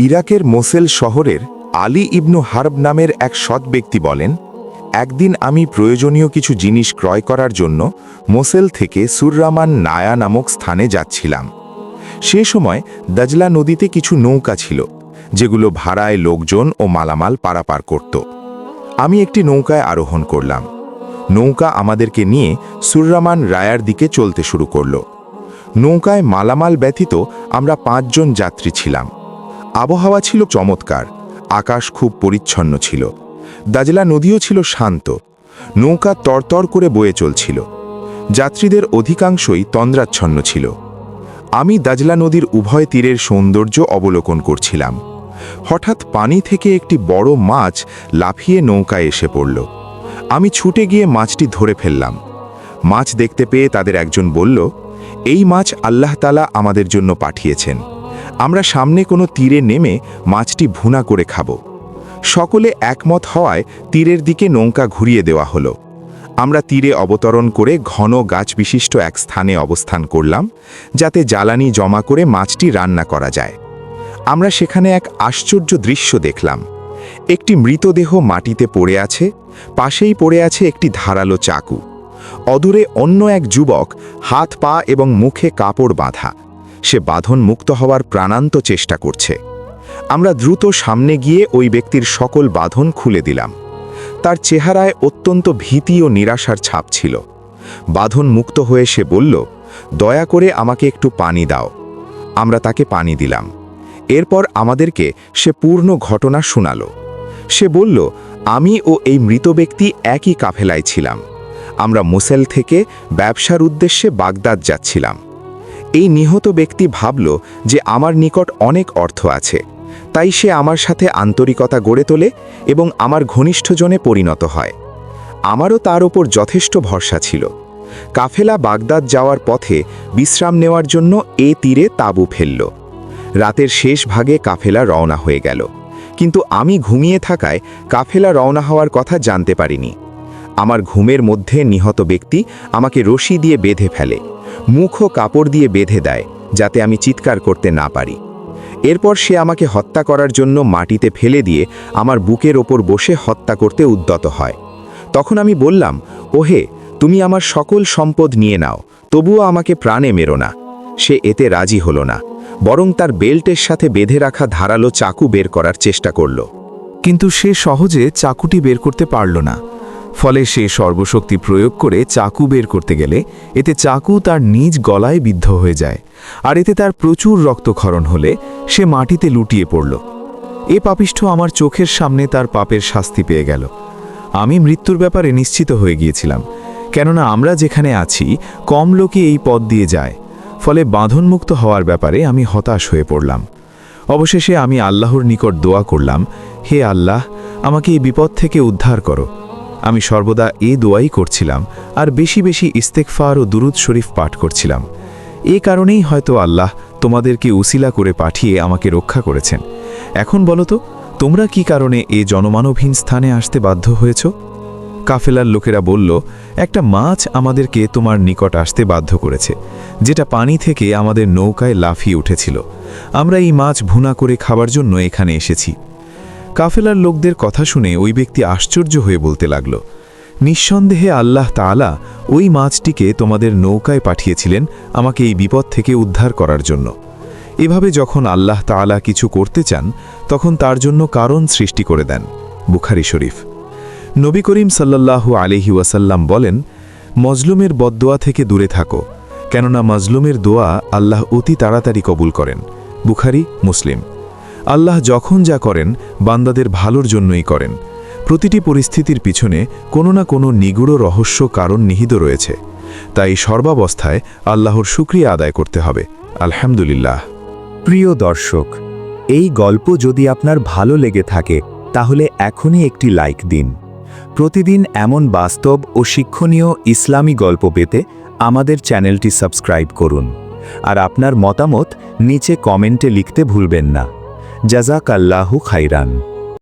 ইরাকের মোসেল শহরের আলী ইবনু হারব নামের এক সৎ ব্যক্তি বলেন, একদিন আমি প্রয়োজনীয় কিছু জিনিস ক্রয় করার জন্য মোসেল থেকে সুররামান নায়া নামক স্থানে যাচ্ছিলাম। সে সময় দাজলা নদীতে কিছু নৌকা ছিল, যেগুলো ভাড়ায় লোকজন ও মালামাল পারাপার করত। আমি একটি নৌকায় আরোহণ করলাম। নৌকা আমাদেরকে নিয়ে সুররামান রায়ার দিকে চলতে শুরু করল। নৌকায় মালামাল ব্যতীত আমরা 5 জন যাত্রী ছিলাম। আবহাওয়া ছিল চমৎকার, আকাশ খুব পরিচ্ছন্ন ছিল। দাজলা নদীও ছিল শান্ত। নৌকা তরতর করে বয়ে চলছিল। যাত্রীদের অধিকাংশই তন্দ্রাচ্ছন্ন ছিল। আমি দাজলা নদীর উভয় তীরের সৌন্দর্য অবলোকন করছিলাম। হঠাৎ পানি থেকে একটি বড় মাছ লাফিয়ে নৌকায় এসে পড়ল। আমি ছুটে গিয়ে মাছটি ধরে ফেললাম। মাছ দেখতে পেয়ে তাদের একজন বলল, এই মাছ আল্লাহ তাআলা আমাদের জন্য পাঠিয়েছেন। আমরা সামনে কোনো তীরে নেমে মাছটি ভুনা করে খাব। সকলে একমত হওয়ায় তীরের দিকে নৌকা ঘুরিয়ে দেওয়া হলো। আমরা তীরে অবতরণ করে ঘন গাছ বিশিষ্ট এক স্থানে অবস্থান করলাম, যাতে জ্বালানি জমা করে মাছটি রান্না করা যায়। আমরা সেখানে এক আশ্চর্য দৃশ্য দেখলাম। একটি মৃতদেহ মাটিতে পড়ে আছে, পাশেই পড়ে আছে একটি ধারালো চাকু। অদূরে অন্য এক যুবক হাত পা এবং মুখে কাপড় বাঁধা। সে বাঁধন মুক্ত হওয়ার প্রাণান্ত চেষ্টা করছে। আমরা দ্রুত সামনে গিয়ে ওই ব্যক্তির সকল বাঁধন খুলে দিলাম। তার চেহারায় অত্যন্ত ভীতি ও নিরাশার ছাপ ছিল। বাঁধন মুক্ত হয়ে সে বলল, দয়া করে আমাকে একটু পানি দাও। আমরা তাকে পানি দিলাম। এরপর আমাদেরকে সে পূর্ণ ঘটনা শোনালো। সে বলল, আমি ও এই মৃত ব্যক্তি একই কাফেলায় ছিলাম। আমরা মোসেল থেকে ব্যবসার উদ্দেশ্যে বাগদাদ যাচ্ছিলাম। এই নিহত ব্যক্তি ভাবল যে আমার নিকট অনেক অর্থ আছে, তাই সে আমার সাথে আন্তরিকতা গড়ে তোলে এবং আমার ঘনিষ্ঠজনে পরিণত হয়। আমারও তার ওপর যথেষ্ট ভরসা ছিল। কাফেলা বাগদাদ যাওয়ার পথে বিশ্রাম নেওয়ার জন্য এ তীরে তাঁবু ফেলল। রাতের শেষ ভাগে কাফেলা রওনা হয়ে গেল, কিন্তু আমি ঘুমিয়ে থাকায় কাফেলা রওনা হওয়ার কথা জানতে পারিনি। আমার ঘুমের মধ্যে নিহত ব্যক্তি আমাকে রশি দিয়ে বেঁধে ফেলে, মুখ ও কাপড় দিয়ে বেঁধে দেয়, যাতে আমি চিৎকার করতে না পারি। এরপর সে আমাকে হত্যা করার জন্য মাটিতে ফেলে দিয়ে আমার বুকের ওপর বসে হত্যা করতে উদ্যত হয়। তখন আমি বললাম, ওহে, তুমি আমার সকল সম্পদ নিয়ে নাও, তবুও আমাকে প্রাণে মেরো না। সে এতে রাজি হলো না, বরং তার বেল্টের সাথে বেঁধে রাখা ধারালো চাকু বের করার চেষ্টা করল। কিন্তু সে সহজে চাকুটি বের করতে পারল না। ফলে সে সর্বশক্তি প্রয়োগ করে চাকু বের করতে গেলে এতে চাকু তার নিজ গলায় বিদ্ধ হয়ে যায়, আর এতে তার প্রচুর রক্তক্ষরণ হলে সে মাটিতে লুটিয়ে পড়ল। এ পাপিষ্ঠ আমার চোখের সামনে তার পাপের শাস্তি পেয়ে গেল। আমি মৃত্যুর ব্যাপারে নিশ্চিত হয়ে গিয়েছিলাম, কেননা আমরা যেখানে আছি কম লোকে এই পথ দিয়ে যায়। ফলে বাঁধনমুক্ত হওয়ার ব্যাপারে আমি হতাশ হয়ে পড়লাম। অবশেষে আমি আল্লাহর নিকট দোয়া করলাম, হে আল্লাহ, আমাকে এই বিপদ থেকে উদ্ধার করো। আমি সর্বদা এ দোয়াই করছিলাম, আর বেশি বেশি ইস্তেগফার ও দুরুদ শরীফ পাঠ করছিলাম। এ কারণেই হয়তো আল্লাহ তোমাদেরকে উসিলা করে পাঠিয়ে আমাকে রক্ষা করেছেন। এখন বলো তো, তোমরা কি কারণে এ জনমানবহীন স্থানে আসতে বাধ্য হয়েছ? কাফেলার লোকেরা বলল, একটা মাছ আমাদেরকে তোমার নিকট আসতে বাধ্য করেছে, যেটা পানি থেকে আমাদের নৌকায় লাফিয়ে উঠেছিল। আমরা এই মাছ ভুনা করে খাবার জন্য এখানে এসেছি। কাফেলার লোকদের কথা শুনে ওই ব্যক্তি আশ্চর্য হয়ে বলতে লাগল, নিঃসন্দেহে আল্লাহ তাআলা ওই মাছটিকে তোমাদের নৌকায় পাঠিয়েছিলেন আমাকে এই বিপদ থেকে উদ্ধার করার জন্য। এভাবে যখন আল্লাহ তাআলা কিছু করতে চান, তখন তার জন্য কারণ সৃষ্টি করে দেন। বুখারী শরীফ। নবী করিম সাল্লাল্লাহু আলাইহি ওয়াসাল্লাম বলেন, মজলুমের বদদোয়া থেকে দূরে থাকো, কেননা মজলুমের দোয়া আল্লাহ অতি তাড়াতাড়ি কবুল করেন। বুখারী, মুসলিম। আল্লাহ যখন যা করেন বান্দাদের ভালোর জন্যই করেন। প্রতিটি পরিস্থিতির পিছনে কোনো না কোনো নিগুড় রহস্য কারণ নিহিত রয়েছে। তাই সর্বাবস্থায় আল্লাহর শুকরিয়া আদায় করতে হবে। আলহামদুলিল্লাহ। প্রিয় দর্শক, এই গল্প যদি আপনার ভালো লেগে থাকে তাহলে এখনই একটি লাইক দিন। প্রতিদিন এমন বাস্তব ও শিক্ষণীয় ইসলামী গল্প পেতে আমাদের চ্যানেলটি সাবস্ক্রাইব করুন, আর আপনার মতামত নিচে কমেন্টে লিখতে ভুলবেন না। জাযাকাল্লাহু খাইরান।